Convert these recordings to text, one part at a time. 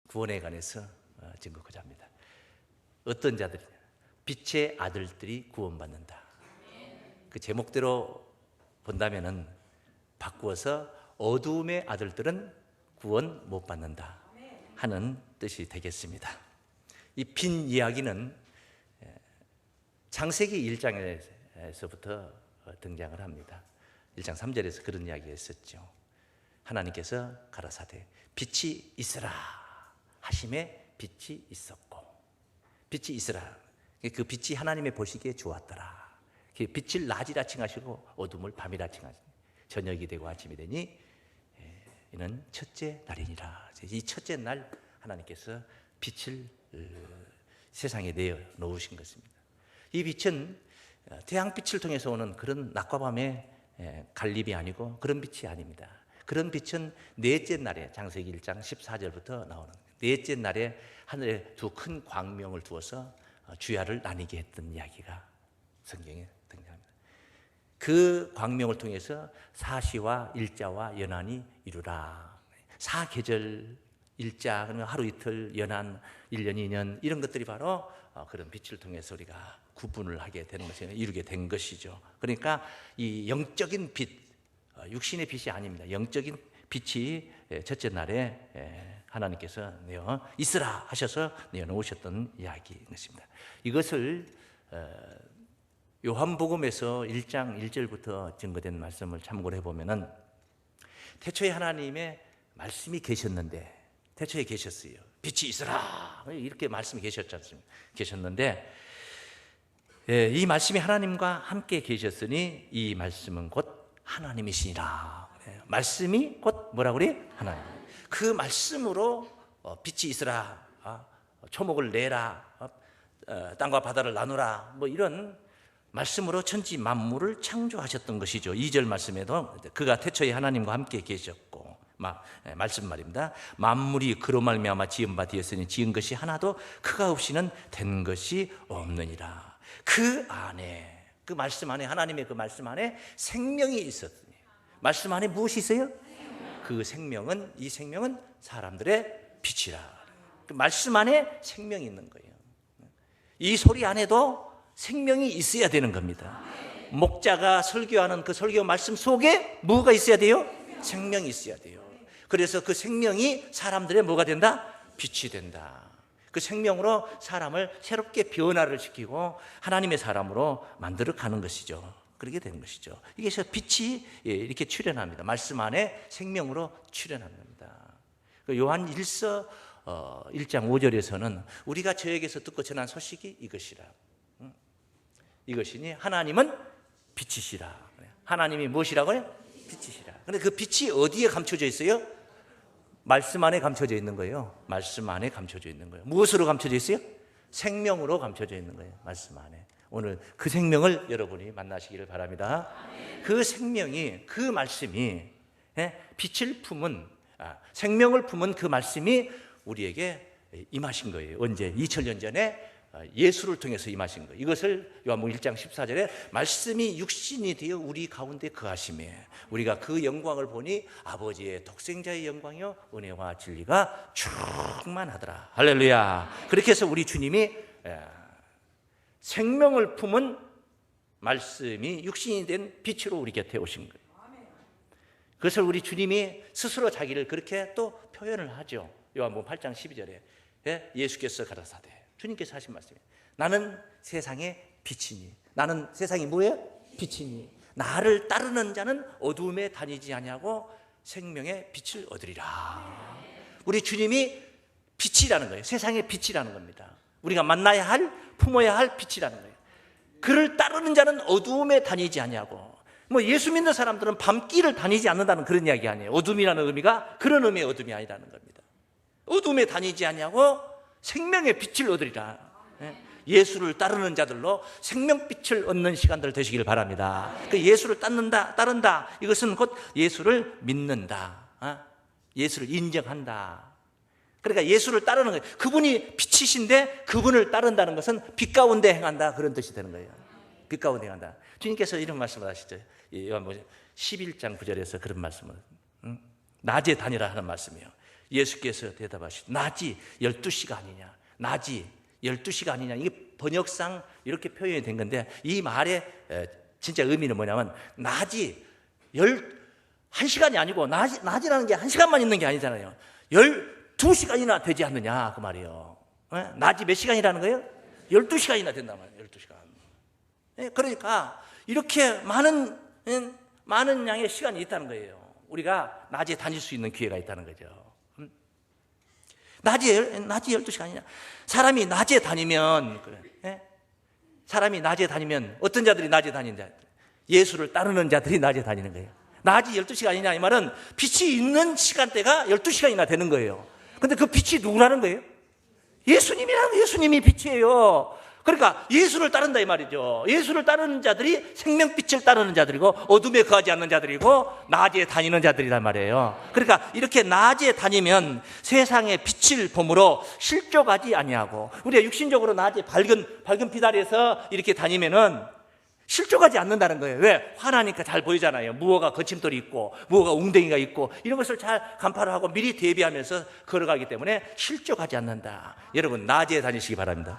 구원에 관해서 증거하고자 합니다. 어떤 자들이냐? 빛의 아들들이 구원받는다. 그 제목대로 본다면은 바꾸어서 어두움의 아들들은 구원 못 받는다 하는 뜻이 되겠습니다. 이 빈 이야기는 창세기 1장에서부터 등장을 합니다. 1장 3절에서 그런 이야기가 있었죠. 하나님께서 가라사대 빛이 있으라 하심에 빛이 있었고, 빛이 있으라, 그 빛이 하나님의 보시기에 좋았더라. 빛을 낮이라 칭하시고 어둠을 밤이라 칭하시니 저녁이 되고 아침이 되니 이는 첫째 날이니라. 이 첫째 날 하나님께서 빛을 세상에 내어 놓으신 것입니다. 이 빛은 태양빛을 통해서 오는 그런 낮과 밤의 갈립이 아니고 그런 빛이 아닙니다. 그런 빛은 넷째 날에, 창세기 1장 14절부터 나오는 넷째 날에 하늘에 두 큰 광명을 두어서 주야를 나뉘게 했던 이야기가 성경에 등장합니다. 그 광명을 통해서 사시와 일자와 연한이 이루라. 사계절, 일자, 하루 이틀, 연한, 1년, 2년 이런 것들이 바로 그런 빛을 통해서 우리가 구분을 하게 되는 것을 이루게 된 것이죠. 그러니까 이 영적인 빛, 육신의 빛이 아닙니다. 영적인 빛이 첫째 날에 하나님께서 내어 있으라 하셔서 내어놓으셨던 이야기인 것입니다. 이것을 요한복음에서 1장 1절부터 증거된 말씀을 참고를 해보면은 태초에 하나님의 말씀이 계셨는데, 태초에 계셨어요. 빛이 있으라 이렇게 말씀이 계셨지 않습니까? 계셨는데 이 말씀이 하나님과 함께 계셨으니 이 말씀은 곧 하나님이시니라. 말씀이 곧 뭐라 그래? 하나님. 그 말씀으로 빛이 있으라, 초목을 내라, 땅과 바다를 나누라, 뭐 이런 말씀으로 천지 만물을 창조하셨던 것이죠. 2절 말씀에도 그가 태초에 하나님과 함께 계셨고, 말씀 말입니다. 만물이 그로 말미암아 지은 바 되었으니 지은 것이 하나도 그가 없이는 된 것이 없느니라. 그 안에, 그 말씀 안에, 하나님의 그 말씀 안에 생명이 있었으니, 말씀 안에 무엇이 있어요? 그 생명은, 이 생명은 사람들의 빛이라. 그 말씀 안에 생명이 있는 거예요. 이 소리 안에도 생명이 있어야 되는 겁니다. 목자가 설교하는 그 설교 말씀 속에 뭐가 있어야 돼요? 생명이 있어야 돼요. 그래서 그 생명이 사람들의 뭐가 된다? 빛이 된다. 그 생명으로 사람을 새롭게 변화를 시키고 하나님의 사람으로 만들어 가는 것이죠. 그렇게 되는 것이죠. 이게 빛이 이렇게 출현합니다. 말씀 안에 생명으로 출현합니다. 요한 1서 1장 5절에서는 우리가 저에게서 듣고 전한 소식이 이것이라. 이것이니 하나님은 빛이시라. 하나님이 무엇이라고요? 빛이시라. 그런데 그 빛이 어디에 감춰져 있어요? 말씀 안에 감춰져 있는 거예요. 말씀 안에 감춰져 있는 거예요. 무엇으로 감춰져 있어요? 생명으로 감춰져 있는 거예요. 말씀 안에. 오늘 그 생명을 여러분이 만나시기를 바랍니다. 그 생명이, 그 말씀이, 빛을 품은, 생명을 품은 그 말씀이 우리에게 임하신 거예요. 언제? 2000년 전에 예수를 통해서 임하신 거예요. 이것을 요한복음 1장 14절에 말씀이 육신이 되어 우리 가운데 거하심에 우리가 그 영광을 보니 아버지의 독생자의 영광이요 은혜와 진리가 충만하더라. 할렐루야. 그렇게 해서 우리 주님이 생명을 품은 말씀이 육신이 된 빛으로 우리 곁에 오신 거예요. 그것을 우리 주님이 스스로 자기를 그렇게 또 표현을 하죠. 요한복음 8장 12절에 예수께서 가라사대, 주님께서 하신 말씀이에요. 나는 세상의 빛이니. 나는 세상이 뭐예요? 빛이니. 나를 따르는 자는 어두움에 다니지 아니하고 생명의 빛을 얻으리라. 우리 주님이 빛이라는 거예요. 세상의 빛이라는 겁니다. 우리가 만나야 할, 품어야 할 빛이라는 거예요. 그를 따르는 자는 어두움에 다니지 아니하고, 예수 믿는 사람들은 밤길을 다니지 않는다는 그런 이야기 아니에요. 어둠이라는 의미가 그런 의미의 어둠이 아니라는 겁니다. 어둠에 다니지 아니하고 생명의 빛을 얻으리라. 예수를 따르는 자들로 생명빛을 얻는 시간들 되시길 바랍니다. 그 예수를 따른다. 이것은 곧 예수를 믿는다. 예수를 인정한다. 그러니까 예수를 따르는 거예요. 그분이 빛이신데 그분을 따른다는 것은 빛 가운데 행한다. 그런 뜻이 되는 거예요. 빛 가운데 행한다. 주님께서 이런 말씀을 하시죠. 요한복음 11장 9절에서 그런 말씀을, 낮에 다니라 하는 말씀이에요. 예수께서 대답하시되 낮이 12시가 아니냐, 낮이 12시가 아니냐. 이게 번역상 이렇게 표현이 된 건데 이 말의 진짜 의미는 뭐냐면 낮이 1시간이 아니고 낮이라는 게 1시간만 있는 게 아니잖아요. 12시간이나 되지 않느냐 그 말이에요. 낮이 몇 시간이라는 거예요? 12시간이나 된단 말이에요. 12시간. 그러니까 이렇게 많은 양의 시간이 있다는 거예요. 우리가 낮에 다닐 수 있는 기회가 있다는 거죠. 낮이 12시간이냐. 사람이 낮에 다니면 어떤 자들이 낮에 다니냐? 예수를 따르는 자들이 낮에 다니는 거예요. 낮이 12시간이냐 이 말은 빛이 있는 시간대가 12시간이나 되는 거예요. 근데 그 빛이 누구라는 거예요? 예수님이 빛이에요. 그러니까 예수를 따른다 이 말이죠. 예수를 따르는 자들이 생명빛을 따르는 자들이고 어둠에 거하지 않는 자들이고 낮에 다니는 자들이란 말이에요. 그러니까 이렇게 낮에 다니면 세상의 빛을 보므로 실족하지 아니하고, 우리가 육신적으로 낮에 밝은 빛 아래에서 이렇게 다니면은 실족하지 않는다는 거예요. 왜? 화나니까 잘 보이잖아요. 무엇가 거침돌이 있고 무엇가 웅덩이가 있고 이런 것을 잘 간파를 하고 미리 대비하면서 걸어가기 때문에 실족하지 않는다. 여러분 낮에 다니시기 바랍니다.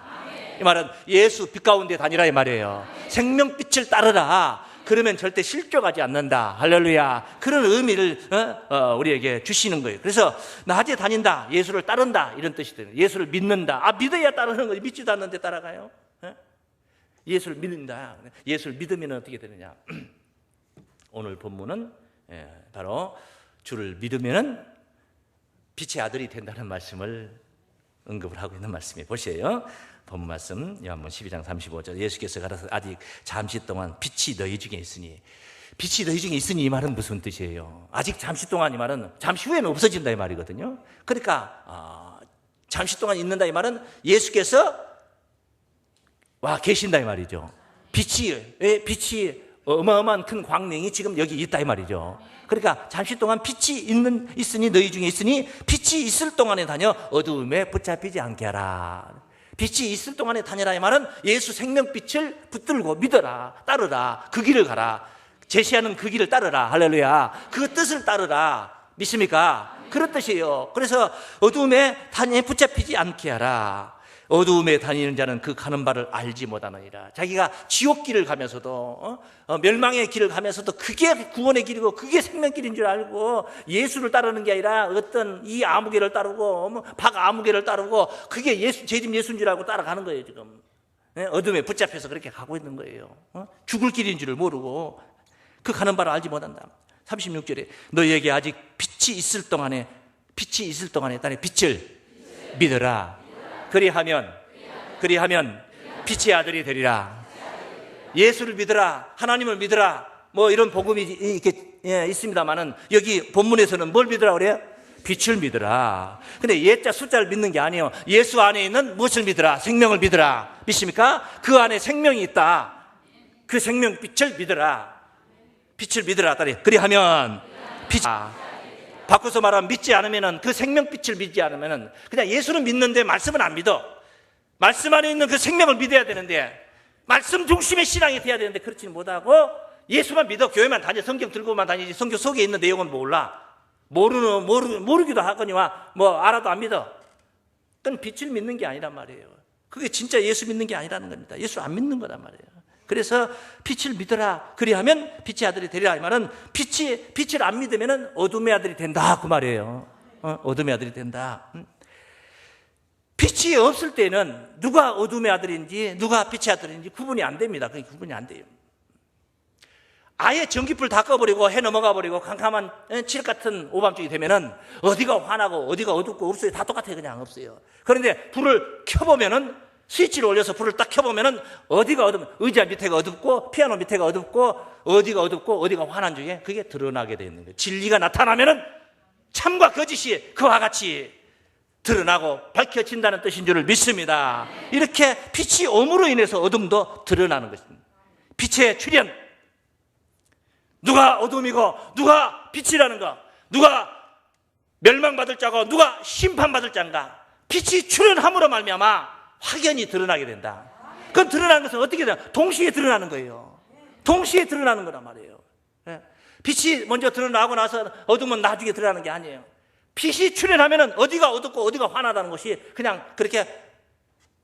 이 말은 예수 빛 가운데 다니라 이 말이에요. 생명빛을 따르라. 그러면 절대 실족하지 않는다. 할렐루야. 그런 의미를 우리에게 주시는 거예요. 그래서 낮에 다닌다, 예수를 따른다 이런 뜻이 돼요. 예수를 믿는다. 믿어야 따르는 거지. 믿지도 않는데 따라가요? 예수를 믿는다. 예수를 믿으면 어떻게 되느냐? 오늘 본문은 바로 주를 믿으면 빛의 아들이 된다는 말씀을 언급을 하고 있는 말씀이에요. 보세요. 본문 말씀 요한복음 12장 35절. 예수께서 가라사 아직 잠시 동안 빛이 너희 중에 있으니, 빛이 너희 중에 있으니 이 말은 무슨 뜻이에요? 아직 잠시 동안 이 말은 잠시 후에는 없어진다 이 말이거든요. 그러니까 잠시 동안 있는다 이 말은 예수께서 와 계신다 이 말이죠. 빛이 어마어마한 큰 광명이 지금 여기 있다 이 말이죠. 그러니까 잠시 동안 빛이 있으니 너희 중에 있으니 빛이 있을 동안에 다녀 어두움에 붙잡히지 않게 하라. 빛이 있을 동안에 다니라 이 말은 예수 생명빛을 붙들고 믿어라, 따르라, 그 길을 가라, 제시하는 그 길을 따르라. 할렐루야. 그 뜻을 따르라. 믿습니까? 그런 뜻이에요. 그래서 어두움에 다니 붙잡히지 않게 하라. 어두움에 다니는 자는 그 가는 바를 알지 못하느니라. 자기가 지옥길을 가면서도 멸망의 길을 가면서도 그게 구원의 길이고 그게 생명길인 줄 알고 예수를 따르는 게 아니라 어떤 이 아무개를 따르고 박 아무개를 따르고 그게 제 집 예수인 줄 알고 따라가는 거예요. 지금 어둠에 붙잡혀서 그렇게 가고 있는 거예요. 죽을 길인 줄을 모르고 그 가는 바를 알지 못한다. 36절에 너희에게 아직 빛이 있을 동안에 땅에 빛을 믿어라. 그리하면 빛의 아들이 되리라. 예수를 믿으라, 하나님을 믿으라, 뭐 이런 복음이 이렇게 있습니다만은 여기 본문에서는 뭘 믿으라 그래요? 빛을 믿으라. 근데 예자 숫자를 믿는 게 아니에요. 예수 안에 있는 무엇을 믿으라? 생명을 믿으라. 믿습니까? 그 안에 생명이 있다. 그 생명빛을 믿으라. 빛을 믿으라. 그리하면 빛. 바꿔서 말하면 믿지 않으면은, 그 생명빛을 믿지 않으면은 그냥 예수는 믿는데 말씀은 안 믿어. 말씀 안에 있는 그 생명을 믿어야 되는데, 말씀 중심의 신앙이 돼야 되는데 그렇지는 못하고 예수만 믿어. 교회만 다니, 성경 들고만 다니지 성경 속에 있는 내용은 몰라. 모르기도 하거니와 뭐 알아도 안 믿어. 그건 빛을 믿는 게 아니란 말이에요. 그게 진짜 예수 믿는 게 아니라는 겁니다. 예수 안 믿는 거란 말이에요. 그래서 빛을 믿어라. 그리하면 빛의 아들이 되리라. 이 말은 빛을 안 믿으면 어둠의 아들이 된다 그 말이에요. 어둠의 아들이 된다. 빛이 없을 때는 누가 어둠의 아들인지 누가 빛의 아들인지 구분이 안 됩니다. 그게 구분이 안 돼요. 아예 전기불 다 꺼버리고 해 넘어가 버리고 캄캄한 칠흑 같은 오밤중이 되면은 어디가 환하고 어디가 어둡고 없어요. 다 똑같아요. 그냥 없어요. 그런데 불을 켜보면은, 스위치를 올려서 불을 딱 켜보면은 어디가 의자 밑에가 어둡고 피아노 밑에가 어둡고 어디가 어둡고 어디가 환한 중에 그게 드러나게 되어 있는 거예요. 진리가 나타나면은 참과 거짓이 그와 같이 드러나고 밝혀진다는 뜻인 줄을 믿습니다. 이렇게 빛이 옴으로 인해서 어둠도 드러나는 것입니다. 빛의 출현, 누가 어둠이고 누가 빛이라는 거, 누가 멸망받을 자고 누가 심판받을 자인가, 빛이 출현함으로 말미암아 확연히 드러나게 된다. 그건 드러나는 것은 어떻게 되나? 동시에 드러나는 거예요. 동시에 드러나는 거란 말이에요. 빛이 먼저 드러나고 나서 어둠은 나중에 드러나는 게 아니에요. 빛이 출현하면 어디가 어둡고 어디가 환하다는 것이 그냥 그렇게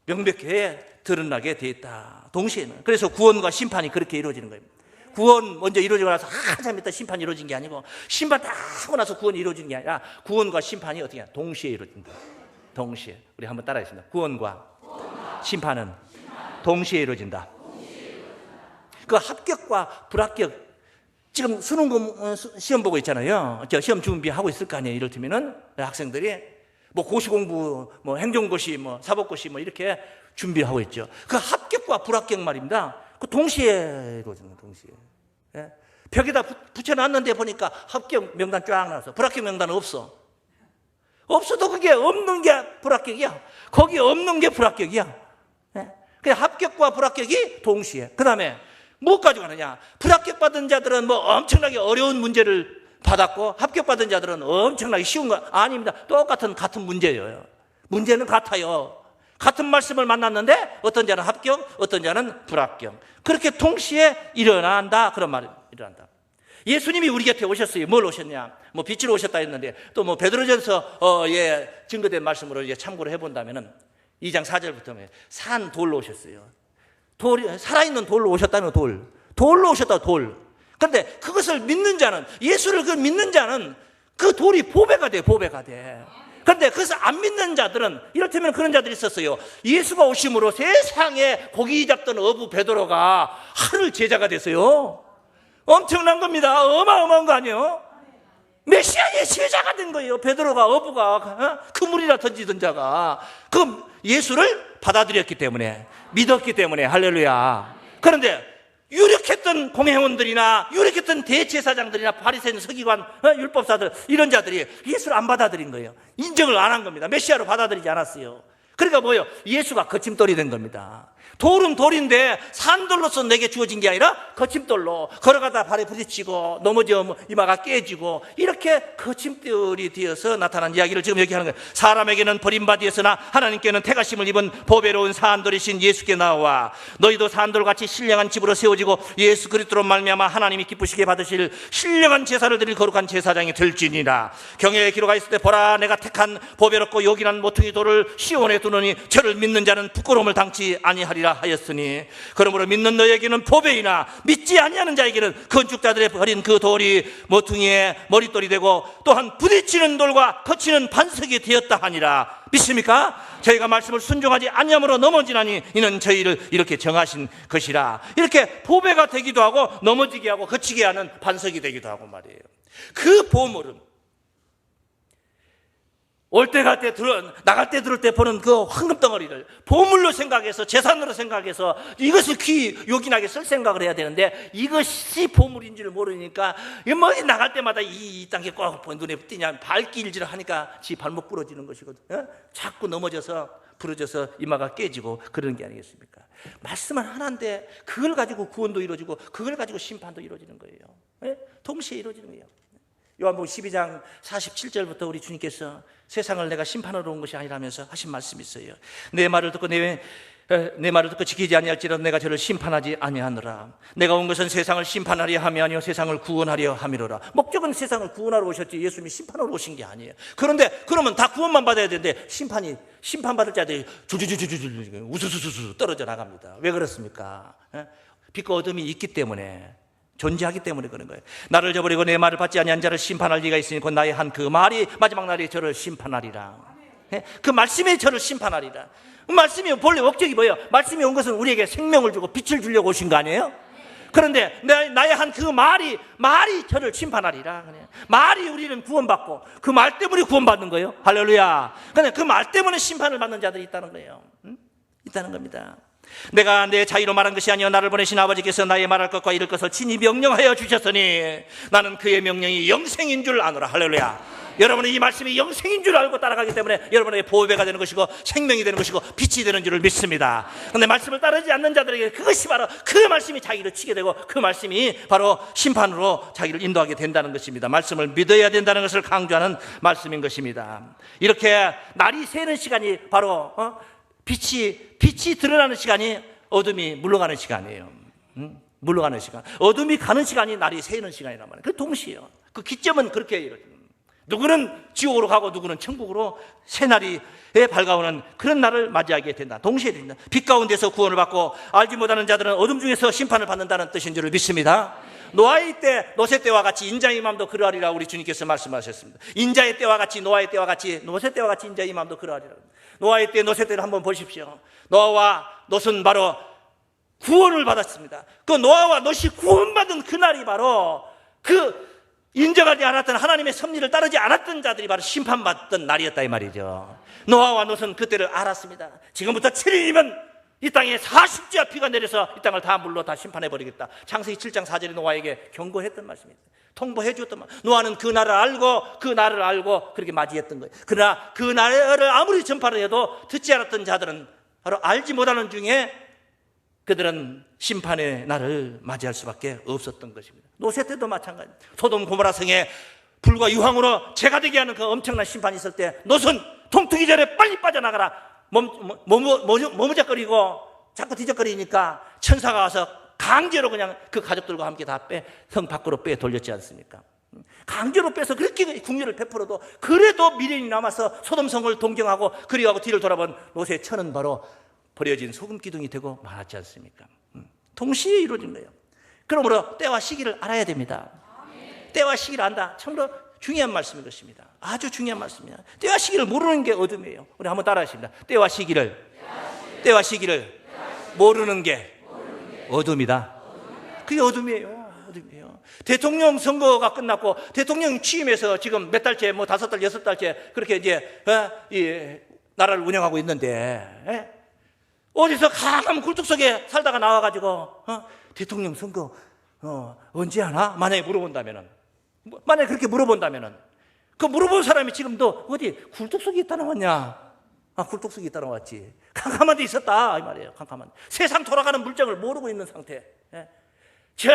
명백하게 드러나게 돼 있다. 동시에는. 그래서 구원과 심판이 그렇게 이루어지는 거예요. 구원 먼저 이루어지고 나서 한참 있다 심판이 이루어진 게 아니고, 심판 다 하고 나서 구원이 이루어지는 게 아니라 구원과 심판이 어떻게 해야? 동시에 이루어진다. 동시에. 우리 한번 따라하겠습니다. 구원과 심판은 동시에 이루어진다. 그 합격과 불합격, 지금 수능 시험 보고 있잖아요. 저 시험 준비하고 있을 거 아니에요. 이를테면은 학생들이 뭐 고시 공부, 뭐 행정고시, 뭐 사법고시 뭐 이렇게 준비하고 있죠. 그 합격과 불합격 말입니다. 그 동시에 이루어지는 거예요. 동시에. 예? 벽에다 붙여놨는데 보니까 합격 명단 쫙 나와서 불합격 명단은 없어. 없어도 그게 없는 게 불합격이야. 거기 없는 게 불합격이야. 예? 그냥 합격과 불합격이 동시에. 그 다음에 뭐 가지고 가느냐? 불합격 받은 자들은 뭐 엄청나게 어려운 문제를 받았고, 합격 받은 자들은 엄청나게 쉬운 거 아닙니다. 똑같은 같은 문제예요. 문제는 같아요. 같은 말씀을 만났는데 어떤 자는 합격, 어떤 자는 불합격. 그렇게 동시에 일어난다. 그런 말이 일어난다. 예수님이 우리 곁에 오셨어요. 뭘 오셨냐? 뭐 빛으로 오셨다 했는데 또 뭐 베드로전서 증거된 말씀으로 이제 참고를 해본다면은 2장 4절부터 산 돌로 오셨어요. 돌이 살아있는 돌로 오셨다는 돌로 오셨다. 돌. 그런데 그것을 믿는 자는, 예수를 그 믿는 자는 그 돌이 보배가 돼. 그런데 그것을 안 믿는 자들은, 이를테면 그런 자들이 있었어요. 예수가 오심으로 세상에 고기 잡던 어부 베드로가 하늘 제자가 됐어요. 엄청난 겁니다. 어마어마한 거 아니에요? 메시아의 제자가 된 거예요. 베드로가, 어부가, 그물이나 던지던 자가 그 예수를 받아들였기 때문에, 믿었기 때문에. 할렐루야. 그런데 유력했던 공회원들이나 유력했던 대제사장들이나 바리새인, 서기관, 율법사들, 이런 자들이 예수를 안 받아들인 거예요. 인정을 안 한 겁니다. 메시아로 받아들이지 않았어요. 그러니까 뭐예요? 예수가 거침돌이 된 겁니다. 돌은 돌인데 산돌로서 내게 주어진 게 아니라 거침돌로 걸어가다 발에 부딪히고 넘어져 이마가 깨지고 이렇게 거침돌이 되어서 나타난 이야기를 지금 얘기하는 거예요. 사람에게는 버림받았으나 하나님께는 택하심을 입은 보배로운 산돌이신 예수께 나와 너희도 산돌같이 신령한 집으로 세워지고 예수 그리스도로 말미암아 하나님이 기쁘시게 받으실 신령한 제사를 드릴 거룩한 제사장이 될지니라. 경외의 기로가 있을 때 보라, 내가 택한 보배롭고 요긴한 모퉁이 돌을 시온에 두노니 저를 믿는 자는 부끄러움을 당치 아니하리라 하였으니, 그러므로 믿는 너에게는 보배이나 믿지 아니하는 자에게는 건축자들의 버린 그 돌이 모퉁이의 머릿돌이 되고 또한 부딪히는 돌과 거치는 반석이 되었다 하니라. 믿습니까? 저희가 말씀을 순종하지 아니함으로 넘어지나니 이는 저희를 이렇게 정하신 것이라. 이렇게 보배가 되기도 하고 넘어지게 하고 거치게 하는 반석이 되기도 하고 말이에요. 그 보물은 올 때 갈 때 나갈 때 들을 때 보는 그 황금 덩어리를 보물로 생각해서, 재산으로 생각해서 이것을 귀 요긴하게 쓸 생각을 해야 되는데, 이것이 보물인 줄 모르니까 뭐 나갈 때마다 이 땅에 꼭 눈에 띄냐, 발길질을 하니까 지 발목 부러지는 것이거든. 자꾸 넘어져서 부러져서 이마가 깨지고 그러는 게 아니겠습니까? 말씀은 하나인데 그걸 가지고 구원도 이루어지고 그걸 가지고 심판도 이루어지는 거예요. 동시에 이루어지는 거예요. 요한복음 12장 47절부터 우리 주님께서 세상을 내가 심판하러 온 것이 아니라면서 하신 말씀이 있어요. 내 말을 듣고 지키지 아니할지라도 내가 저를 심판하지 아니하노라. 내가 온 것은 세상을 심판하려 함이 아니요 세상을 구원하려 함이로라. 목적은 세상을 구원하러 오셨지 예수님이 심판하러 오신 게 아니에요. 그런데 그러면 다 구원만 받아야 되는데 심판받을 자들이 줄줄줄줄줄 우수수수수 떨어져 나갑니다. 왜 그렇습니까? 빛과 어둠이 있기 때문에, 존재하기 때문에 그런 거예요. 나를 저버리고 내 말을 받지 아니한 자를 심판할 리가 있으니 곧 나의 한 그 말이 마지막 날에 저를 심판하리라. 그 말씀이 저를 심판하리라. 말씀이 본래 목적이 뭐예요? 말씀이 온 것은 우리에게 생명을 주고 빛을 주려고 오신 거 아니에요? 그런데 나의 한 그 말이 저를 심판하리라. 말이 우리는 구원받고 그 말 때문에 구원받는 거예요. 할렐루야. 그런데 그 말 때문에 심판을 받는 자들이 있다는 거예요. 있다는 겁니다. 내가 내 자유로 말한 것이 아니요 나를 보내신 아버지께서 나의 말할 것과 이를 것을 친히 명령하여 주셨으니 나는 그의 명령이 영생인 줄 아노라. 할렐루야. 여러분은 이 말씀이 영생인 줄 알고 따라가기 때문에 여러분에게 보배가 되는 것이고 생명이 되는 것이고 빛이 되는 줄을 믿습니다. 그런데 말씀을 따르지 않는 자들에게 그것이 바로 그 말씀이 자기를 치게 되고 그 말씀이 바로 심판으로 자기를 인도하게 된다는 것입니다. 말씀을 믿어야 된다는 것을 강조하는 말씀인 것입니다. 이렇게 날이 새는 시간이 바로 빛이 드러나는 시간이 어둠이 물러가는 시간이에요. 물러가는 시간. 어둠이 가는 시간이 날이 새는 시간이란 말이에요. 그 동시에요. 그 기점은 그렇게 이루어집니다. 누구는 지옥으로 가고 누구는 천국으로 새날이 밝아오는 그런 날을 맞이하게 된다. 동시에 된다. 빛 가운데서 구원을 받고 알지 못하는 자들은 어둠 중에서 심판을 받는다는 뜻인 줄을 믿습니다. 노아의 때, 노세 때와 같이 인자의 마음도 그러하리라 우리 주님께서 말씀하셨습니다. 인자의 때와 같이, 노아의 때와 같이, 노세 때와 같이 인자의 마음도 그러하리라. 노아의 때, 노세 때를 한번 보십시오. 노아와 롯은 바로 구원을 받았습니다. 그 노아와 롯이 구원받은 그날이 바로 그 인정하지 않았던 하나님의 섭리를 따르지 않았던 자들이 바로 심판받던 날이었다 이 말이죠. 노아와 롯은 그때를 알았습니다. 지금부터 7일이면 이 땅에 40지와 비가 내려서 이 땅을 다 물로 다 심판해버리겠다. 창세기 7장 4절에 노아에게 경고했던 말씀입니다. 통보해 주었던 말. 노아는 그 날을 알고 그렇게 맞이했던 거예요. 그러나 그 날을 아무리 전파를 해도 듣지 않았던 자들은 바로 알지 못하는 중에 그들은 심판의 날을 맞이할 수밖에 없었던 것입니다. 노세 때도 마찬가지입니다. 소돔 고모라 성에 불과 유황으로 재가 되게 하는 그 엄청난 심판이 있을 때 롯은 동트기 전에 빨리 빠져나가라. 머무작거리고 자꾸 뒤적거리니까 천사가 와서 강제로 그냥 그 가족들과 함께 다 성 밖으로 빼 돌렸지 않습니까? 강제로 빼서 그렇게 국리를 베풀어도 그래도 미련이 남아서 소돔성을 동경하고 그리하고 뒤를 돌아본 롯의 처는 바로 버려진 소금 기둥이 되고 말았지 않습니까? 동시에 이루어진 거예요. 그러므로 때와 시기를 알아야 됩니다. 때와 시기를 안다. 참으로 중요한 말씀인 것입니다. 아주 중요한 말씀입니다. 때와 시기를 모르는 게 어둠이에요. 우리 한번 따라하십니다. 때와 시기를 모르는 게 어둠이다. 그게 어둠이에요. 대통령 선거가 끝났고 대통령 취임해서 지금 몇 달째, 5달, 6달째 그렇게 이제 이 나라를 운영하고 있는데 어디서 강한 굴뚝 속에 살다가 나와가지고 대통령 선거 언제 하나? 만약에 그렇게 물어본다면은 그 물어본 사람이 지금도 어디 굴뚝 속에 있다 나왔냐? 굴뚝 속에 있다 나왔지. 캄캄한 데 있었다 이 말이에요. 캄캄한 세상 돌아가는 물정을 모르고 있는 상태. 저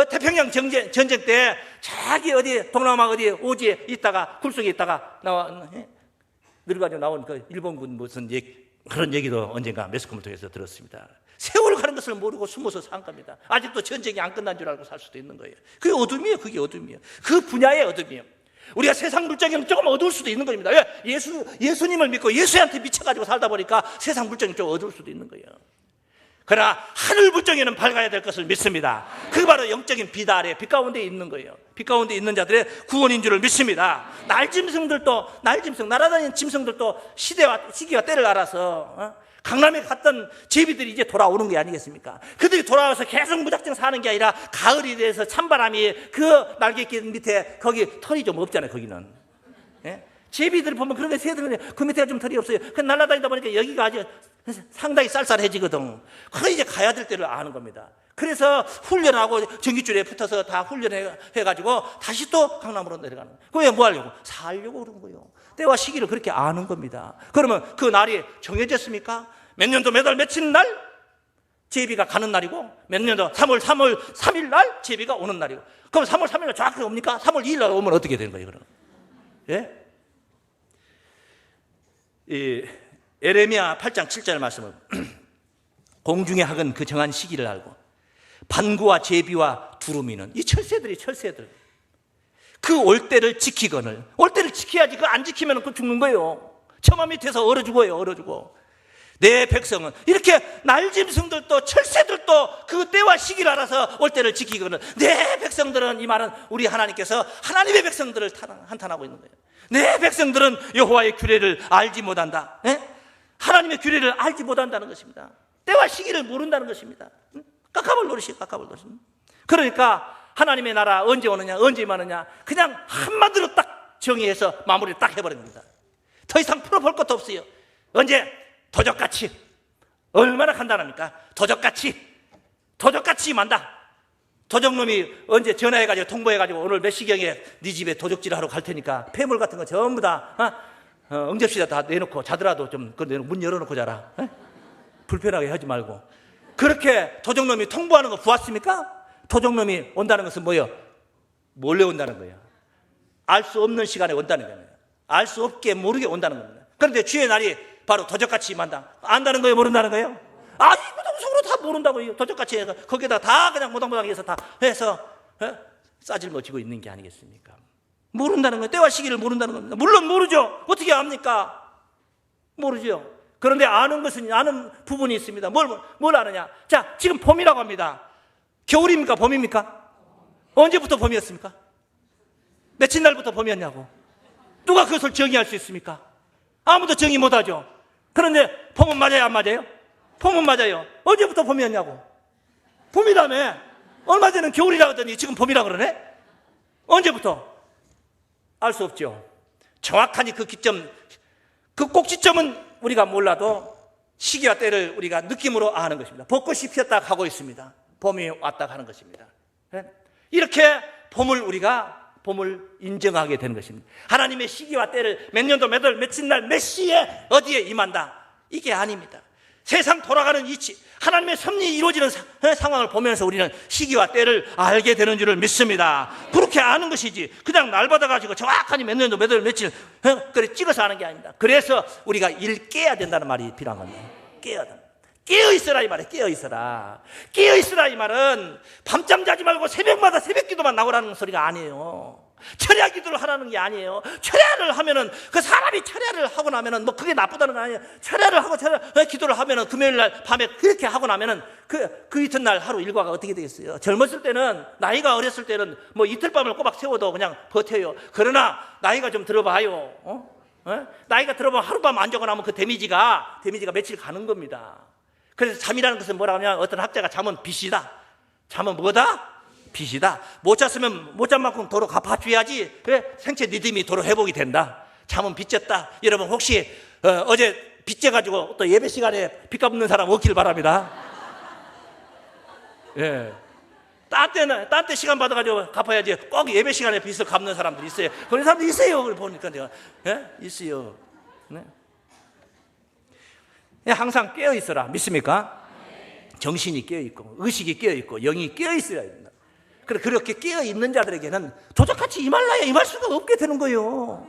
태평양 전쟁 때 자기 어디 동남아 어디 오지에 있다가 굴 속에 있다가 늙어가지고 나온 그 일본군 무슨 그런 얘기도 언젠가 매스컴을 통해서 들었습니다. 세월 가는 것을 모르고 숨어서 산 겁니다. 아직도 전쟁이 안 끝난 줄 알고 살 수도 있는 거예요. 그게 어둠이에요. 그 분야의 어둠이에요. 우리가 세상 물정이 조금 어두울 수도 있는 겁니다. 왜? 예수님을 믿고 예수한테 미쳐가지고 살다 보니까 세상 물정이 좀 어두울 수도 있는 거예요. 그러나 하늘 물정에는 밝아야 될 것을 믿습니다. 그게 바로 영적인 빛 아래, 빛 가운데 있는 거예요. 빛 가운데 있는 자들의 구원인 줄을 믿습니다. 날아다니는 짐승들도 시기와 때를 알아서 강남에 갔던 제비들이 이제 돌아오는 게 아니겠습니까? 그들이 돌아와서 계속 무작정 사는 게 아니라 가을이 돼서 찬바람이 그 날개길 밑에 거기 털이 좀 없잖아요. 거기는 제비들 보면 그런 게 새들은 그 밑에가 좀 털이 없어요. 그 날아다니다 보니까 여기가 아주 상당히 쌀쌀해지거든. 그래 이제 가야 될 때를 아는 겁니다. 그래서 훈련하고 전깃줄에 붙어서 다 훈련해가지고 다시 또 강남으로 내려가는 거예요. 그게 뭐 하려고? 살려고 그런 거예요. 때와 시기를 그렇게 아는 겁니다. 그러면 그 날이 정해졌습니까? 몇 년도 몇 월 며칠 날 제비가 가는 날이고 몇 년도 3월 3일 날 제비가 오는 날이고 그럼 3월 3일 날 정확하게 옵니까? 3월 2일 날 오면 어떻게 되는 거예요? 그럼? 에레미야 8장 7절 말씀을 공중의 학은 그 정한 시기를 알고 반구와 제비와 두루미는 이 철새들 그 올 때를 지키거늘 올 때를 지켜야지 그거 안 지키면 그 죽는 거예요. 처마 밑에서 얼어 죽어요. 내 백성은 이렇게 날짐승들도 철새들도 그 때와 시기를 알아서 올 때를 지키거늘 내 백성들은 이 말은 우리 하나님께서 하나님의 백성들을 한탄하고 있는 거예요. 내 백성들은 여호와의 규례를 알지 못한다. 하나님의 규례를 알지 못한다는 것입니다. 때와 시기를 모른다는 것입니다. 깎아볼 노릇이에요. 그러니까 하나님의 나라 언제 오느냐 언제 임하느냐 그냥 한마디로 딱 정의해서 마무리를 딱 해버립니다. 더 이상 풀어볼 것도 없어요. 언제? 도적같이. 얼마나 간단합니까? 도적같이 임한다. 도적놈이 언제 전화해가지고 통보해가지고 오늘 몇 시경에 네 집에 도적질 하러 갈 테니까 폐물 같은 거 전부 다 응접시다 다 내놓고 자더라도 좀 문 열어놓고 자라. 불편하게 하지 말고. 그렇게 도적놈이 통보하는 거 보았습니까? 도적놈이 온다는 것은 뭐예요? 몰래 온다는 거예요. 알 수 없는 시간에 온다는 거예요. 알 수 없게 모르게 온다는 겁니다. 그런데 주의 날이 바로 도적같이 임한다. 안다는 거예요? 모른다는 거예요? 무덤속으로 다 모른다고요. 도적같이 해서 거기에다 다 그냥 모당모당해서 다 해서 싸질머지고 있는 게 아니겠습니까? 모른다는 거예요. 때와 시기를 모른다는 겁니다. 물론 모르죠. 어떻게 압니까? 모르죠. 그런데 아는 부분이 있습니다. 뭘 아느냐? 자, 지금 봄이라고 합니다. 겨울입니까? 봄입니까? 언제부터 봄이었습니까? 며칠 날부터 봄이었냐고. 누가 그것을 정의할 수 있습니까? 아무도 정의 못하죠. 그런데 봄은 맞아요, 안 맞아요? 봄은 맞아요. 언제부터 봄이었냐고. 봄이라며. 얼마 전에는 겨울이라고 하더니 지금 봄이라고 그러네? 언제부터? 알 수 없죠. 정확하니 그 기점, 그 꼭지점은 우리가 몰라도 시기와 때를 우리가 느낌으로 아는 것입니다. 벚꽃이 피었다 가고 있습니다. 봄이 왔다 가는 것입니다. 이렇게 봄을 인정하게 되는 것입니다. 하나님의 시기와 때를 몇 년도 몇 월 며칠 날 몇 시에 어디에 임한다, 이게 아닙니다. 세상 돌아가는 이치, 하나님의 섭리 이루어지는 상황을 보면서 우리는 시기와 때를 알게 되는 줄을 믿습니다. 그렇게 아는 것이지 그냥 날 받아가지고 정확하니 몇 년도 몇 월 며칠 그래 찍어서 아는 게 아닙니다. 그래서 우리가 깨야 된다는 말이 필요한 겁니다. 깨야 된다. 깨어있어라 이 말이에요. 깨어있어라. 깨어있어라 이 말은 밤잠 자지 말고 새벽마다 새벽 기도만 나오라는 소리가 아니에요. 철야 기도를 하라는 게 아니에요. 철야를 하면은 그 사람이 철야를 하고 나면은 뭐 그게 나쁘다는 건 아니에요. 철야를 하고 기도를 하면은 금요일 날 밤에 그렇게 하고 나면은 그 이튿날 하루 일과가 어떻게 되겠어요? 젊었을 때는, 나이가 어렸을 때는 뭐 이틀 밤을 꼬박 세워도 그냥 버텨요. 그러나 나이가 좀 들어봐요. 나이가 들어보면 하룻밤 안 자고 나면 그 데미지가 며칠 가는 겁니다. 그래서 잠이라는 것은 뭐라 하냐면 어떤 학자가 잠은 빚이다. 잠은 뭐다? 빚이다. 못 잤으면 못 잔 만큼 도로 갚아줘야지. 그래, 생체 리듬이 도로 회복이 된다. 잠은 빚졌다. 여러분 혹시 어제 빚져가지고 또 예배 시간에 빚 갚는 사람 없길 바랍니다. 예. 딴 때 시간 받아가지고 갚아야지. 꼭 예배 시간에 빚을 갚는 사람들이 있어요. 그런 사람들이 있어요. 그걸 보니까 내가 있어요. 네. 항상 깨어 있어라. 믿습니까? 정신이 깨어 있고 의식이 깨어 있고 영이 깨어 있어야 된다. 그렇게 깨어 있는 자들에게는 도적같이 임할라야 임할 수가 없게 되는 거예요.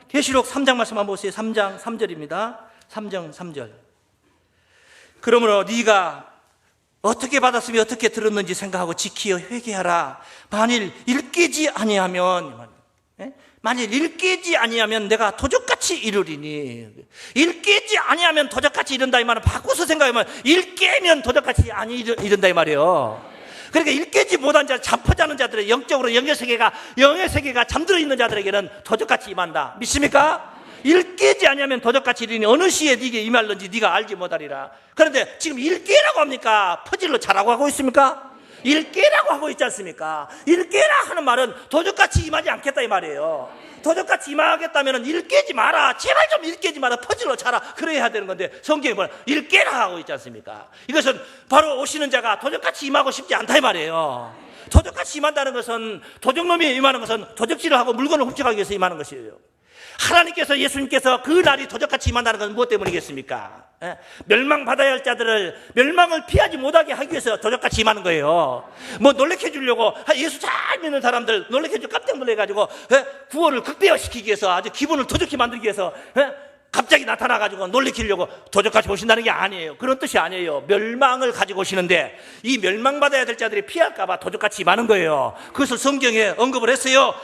계시록 3장 말씀 한번 보세요. 3장 3절입니다. 3장 3절. 그러므로 네가 어떻게 받았으며 어떻게 들었는지 생각하고 지키어 회개하라. 만일 일깨지 아니하면 내가 도적같이 이르리니. 일깨지 아니하면 도적같이 이른다 이 말은 바꿔서 생각하면 일깨면 도적같이 아니 이른다 이 말이에요. 그러니까 일깨지 못한 자, 잠퍼자는 자들의 영적으로 영의 세계가 잠들어 있는 자들에게는 도적같이 임한다. 믿습니까? 일깨지 아니하면 도적같이 이르니 어느 시에 네게 임할는지 네가 알지 못하리라. 그런데 지금 일깨라고 합니까? 퍼즐로 자라고 하고 있습니까? 일깨라고 하고 있지 않습니까? 일깨라 하는 말은 도적같이 임하지 않겠다 이 말이에요. 도적같이 임하겠다면 일깨지 마라. 제발 좀 일깨지 마라. 퍼즐로 자라. 그래야 되는 건데 성경이 뭐라 일깨라 하고 있지 않습니까? 이것은 바로 오시는 자가 도적같이 임하고 싶지 않다 이 말이에요. 도적같이 임한다는 것은, 도적놈이 임하는 것은 도적질을 하고 물건을 훔쳐가기 위해서 임하는 것이에요. 하나님께서, 예수님께서 그 날이 도적같이 임한다는 것은 무엇 때문이겠습니까? 멸망받아야 할 자들을 멸망을 피하지 못하게 하기 위해서 도적같이 임하는 거예요. 뭐 놀래켜 주려고, 예수 잘 믿는 사람들 놀래켜 주고 깜짝 놀래가지고 구원을 극대화시키기 위해서, 아주 기분을 더 좋게 만들기 위해서 갑자기 나타나가지고 놀래키려고 도적같이 오신다는 게 아니에요. 그런 뜻이 아니에요. 멸망을 가지고 오시는데 이 멸망받아야 될 자들이 피할까봐 도적같이 임하는 거예요. 그것을 성경에 언급을 했어요.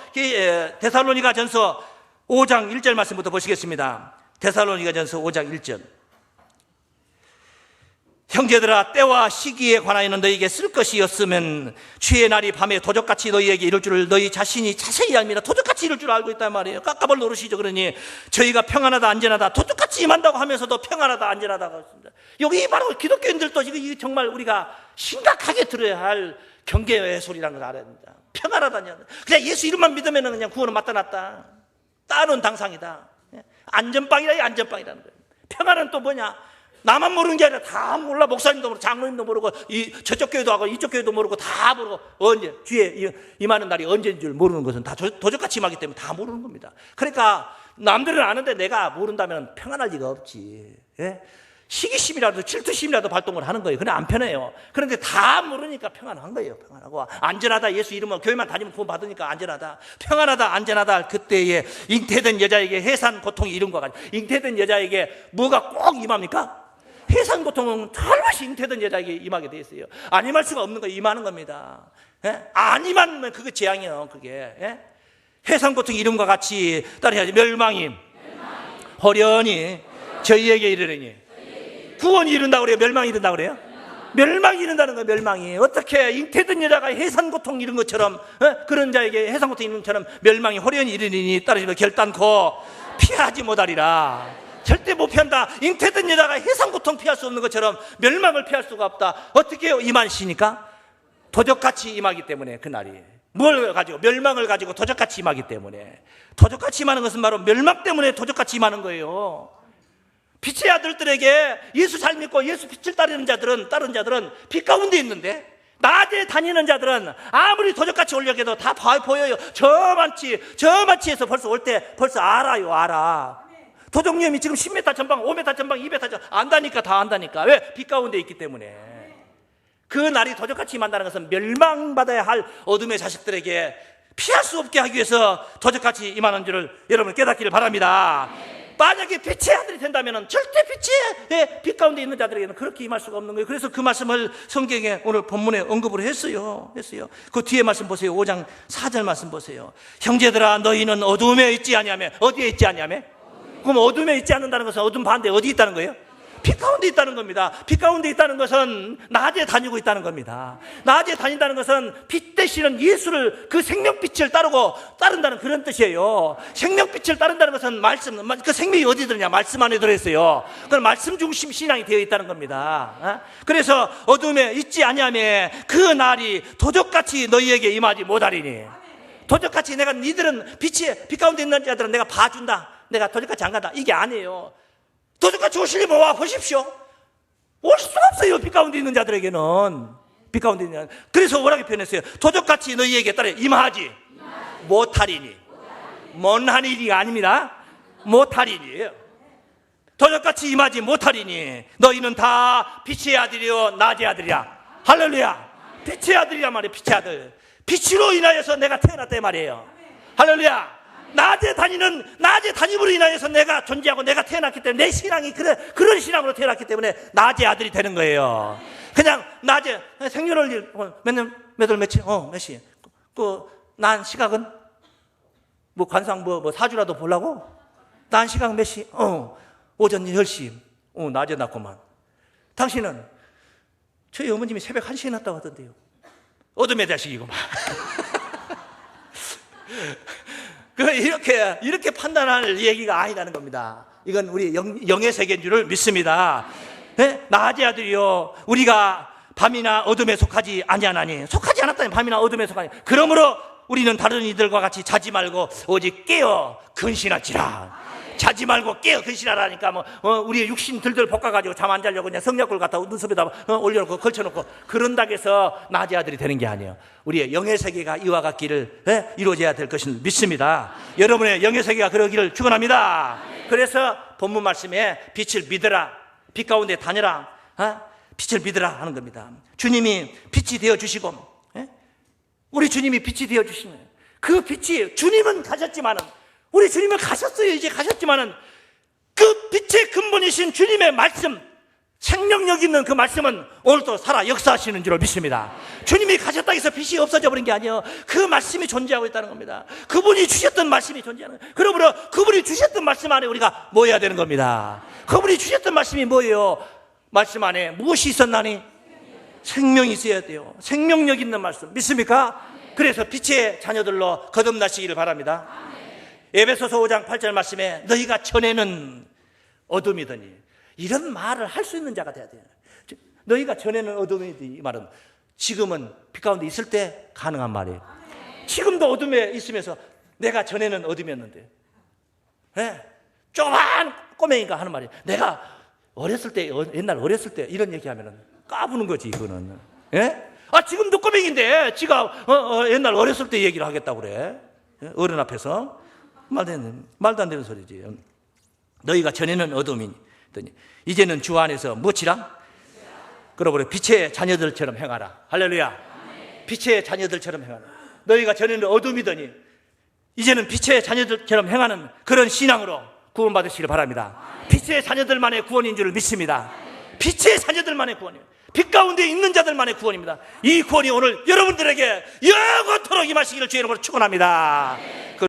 데살로니가 전서 5장 1절 말씀부터 보시겠습니다. 데살로니가 전서 5장 1절. 형제들아, 때와 시기에 관하여는 너희에게 쓸 것이 없으면 주의 날이 밤에 도적같이 너희에게 이룰 줄을 너희 자신이 자세히 압니다. 도적같이 이룰 줄 알고 있단 말이에요. 깝깝을 노릇이죠. 그러니 저희가 평안하다 안전하다, 도적같이 임한다고 하면서도 평안하다 안전하다고 했습니다. 여기 바로 기독교인들도 이거 정말 우리가 심각하게 들어야 할 경계의 소리라는 걸 알아야 됩니다. 평안하다, 그냥 예수 이름만 믿으면 그냥 구원은 맞다 놨다, 따는 당상이다. 안전빵이라, 안전빵이라는 거예요. 평안은 또 뭐냐? 나만 모르는 게 아니라 다 몰라. 목사님도 모르고 장로님도 모르고 저쪽 교회도 하고 이쪽 교회도 모르고 다 모르고, 언제 뒤에 임하는 날이 언제인 줄 모르는 것은 다 도적같이 임하기 때문에 다 모르는 겁니다. 그러니까 남들은 아는데 내가 모른다면 평안할 리가 없지. 시기심이라도 질투심이라도 발동을 하는 거예요. 그냥 안 편해요. 그런데 다 모르니까 평안한 거예요. 평안하고 안전하다. 예수 이름으로 교회만 다니면 구원 받으니까 안전하다. 평안하다, 안전하다. 그때에 잉태된 여자에게 해산 고통이 이룬 것 같아요. 잉태된 여자에게 뭐가 꼭 임합니까? 해산 고통은 절반씩 잉태된 여자에게 임하게 돼 있어요. 안 임할 수가 없는 거예요. 임하는 겁니다. 안 임하면 그게 재앙이에요. 그게. 해산고통 이름과 같이 따라해야지. 멸망이 호련히 저희에게 이르려니. 구원이 이른다고 그래요? 멸망이 이른다고 그래요? 멸망이 이른다는 거예요. 멸망이. 어떻게 잉태된 여자가 해산고통 이른 것처럼, 그런 자에게 해산고통 이른 것처럼 멸망이 호련히 이르니 따르시면 결단코 피하지 못하리라. 절대 못 피한다. 잉태된 여자가 해산고통 피할 수 없는 것처럼 멸망을 피할 수가 없다. 어떻게 임하시니까? 도적같이 임하기 때문에. 그날이 뭘 가지고? 멸망을 가지고 도적같이 임하기 때문에. 도적같이 임하는 것은 바로 멸망 때문에 도적같이 임하는 거예요. 빛의 아들들에게 예수 잘 믿고 예수 빛을 따르는 자들은, 다른 자들은 빛 가운데 있는데, 낮에 다니는 자들은 아무리 도적같이 오려고 해도 다 보여요. 저 많지에서 벌써 올 때 벌써 알아요. 알아. 도적님이 지금 10m 전방, 5m 전방, 2m 전방 안다니까. 다 안다니까. 왜? 빛 가운데 있기 때문에. 그 날이 도적같이 임한다는 것은 멸망받아야 할 어둠의 자식들에게 피할 수 없게 하기 위해서 도적같이 임하는 줄을 여러분 깨닫기를 바랍니다. 만약에 빛의 아들이 된다면 절대 빛 가운데 있는 자들에게는 그렇게 임할 수가 없는 거예요. 그래서 그 말씀을 성경에 오늘 본문에 언급을 했어요. 그 뒤에 말씀 보세요. 5장 4절 말씀 보세요. 형제들아, 너희는 어둠에 있지 아니하며. 어디에 있지 아니하며? 그럼 어둠에 있지 않는다는 것은 어둠 반대 어디 있다는 거예요? 빛 가운데 있다는 겁니다. 빛 가운데 있다는 것은 낮에 다니고 있다는 겁니다. 낮에 다닌다는 것은 빛 되시는 예수를, 그 생명빛을 따른다는 그런 뜻이에요. 생명빛을 따른다는 것은 말씀, 그 생명이 어디 들냐? 말씀 안에 들어있어요. 그건 말씀 중심 신앙이 되어 있다는 겁니다. 그래서 어둠에 있지 아니하며 그 날이 도적같이 너희에게 임하지 못하리니. 도적같이 내가 니들은 빛 가운데 있는 자들은 내가 봐준다, 내가 도적같이 안 간다, 이게 아니에요. 도적같이 오시려면 와 보십시오. 올 수가 없어요. 빛 가운데 있는 자들에게는. 빛 가운데 있는 자들. 그래서 뭐라고 표현했어요? 도적같이 너희에게 따라 임하지 못하리니. 못하리니가 아닙니다. 못하리니예요. 도적같이 임하지 못하리니 너희는 다 빛의 아들이요 낮의 아들이야. 할렐루야. 빛의 아들이란 말이에요. 빛의 아들. 빛으로 인하여서 내가 태어났다 말이에요. 할렐루야. 낮에 다님으로 인하여서 내가 존재하고 내가 태어났기 때문에 내 신앙이 그런 신앙으로 태어났기 때문에 낮의 아들이 되는 거예요. 그냥 낮에 생년월일 며칠 몇시 난 시각은 뭐 관상 사주라도 보려고 난 시각 몇 시? 오전 10시. 낮에 났구만. 당신은 저희 어머님이 새벽 1시에 났다고 하던데요. 어둠의 자식이구만. 이렇게 판단할 얘기가 아니라는 겁니다. 이건 우리 영의 세계인 줄을 믿습니다. 네? 낮의 아들이요 우리가 밤이나 어둠에 속하지 아니하나니. 속하지 않았다니. 밤이나 어둠에 속하니. 그러므로 우리는 다른 이들과 같이 자지 말고 오직 깨어 근신할지라. 자지 말고 깨어 근신하라니까. 우리의 육신 들들 볶아가지고 잠 안 자려고 그냥 성냥불 갖다 눈썹에다 올려놓고 걸쳐놓고 그런다고 해서 낮의 아들이 되는 게 아니에요. 우리의 영의 세계가 이와 같기를 이루어져야 될 것을 믿습니다. 여러분의 영의 세계가 그러기를 축원합니다. 그래서 본문 말씀에 빛을 믿으라, 빛 가운데 다니라, 빛을 믿으라 하는 겁니다. 주님이 빛이 되어주시고, 우리 주님이 빛이 되어주시면 그 빛이, 주님은 가셨지만은, 우리 주님은 가셨어요. 이제 가셨지만은 그 빛의 근본이신 주님의 말씀, 생명력 있는 그 말씀은 오늘도 살아 역사하시는 줄을 믿습니다. 주님이 가셨다고 해서 빛이 없어져 버린 게 아니에요. 그 말씀이 존재하고 있다는 겁니다. 그분이 주셨던 말씀이 존재하는 거예요. 그러므로 그분이 주셨던 말씀 안에 우리가 모여야 되는 겁니다. 그분이 주셨던 말씀이 뭐예요? 말씀 안에 무엇이 있었나니? 생명이 있어야 돼요. 생명력 있는 말씀 믿습니까? 그래서 빛의 자녀들로 거듭나시기를 바랍니다. 에베소서 5장 8절 말씀에 너희가 전에는 어둠이더니, 이런 말을 할 수 있는 자가 돼야 돼요. 너희가 전에는 어둠이더니, 이 말은 지금은 빛 가운데 있을 때 가능한 말이에요. 지금도 어둠에 있으면서 내가 전에는 어둠이었는데, 조그만 꼬맹이가 하는 말이에요. 내가 어렸을 때, 옛날 어렸을 때 이런 얘기하면 까부는 거지 이거는. 지금도 꼬맹이인데 지가 옛날 어렸을 때 얘기를 하겠다고 그래. 어른 앞에서. 말도 안 되는 소리지. 너희가 전에는 어둠이니 이제는 주 안에서 무엇이라? 그러므로 빛의 자녀들처럼 행하라. 할렐루야. 빛의 자녀들처럼 행하라. 너희가 전에는 어둠이더니 이제는 빛의 자녀들처럼 행하는 그런 신앙으로 구원받으시길 바랍니다. 빛의 자녀들만의 구원인 줄 믿습니다. 빛의 자녀들만의 구원이에요. 빛 가운데 있는 자들만의 구원입니다. 이 구원이 오늘 여러분들에게 영원토록 임하시기를 주의 이름으로 축원합니다.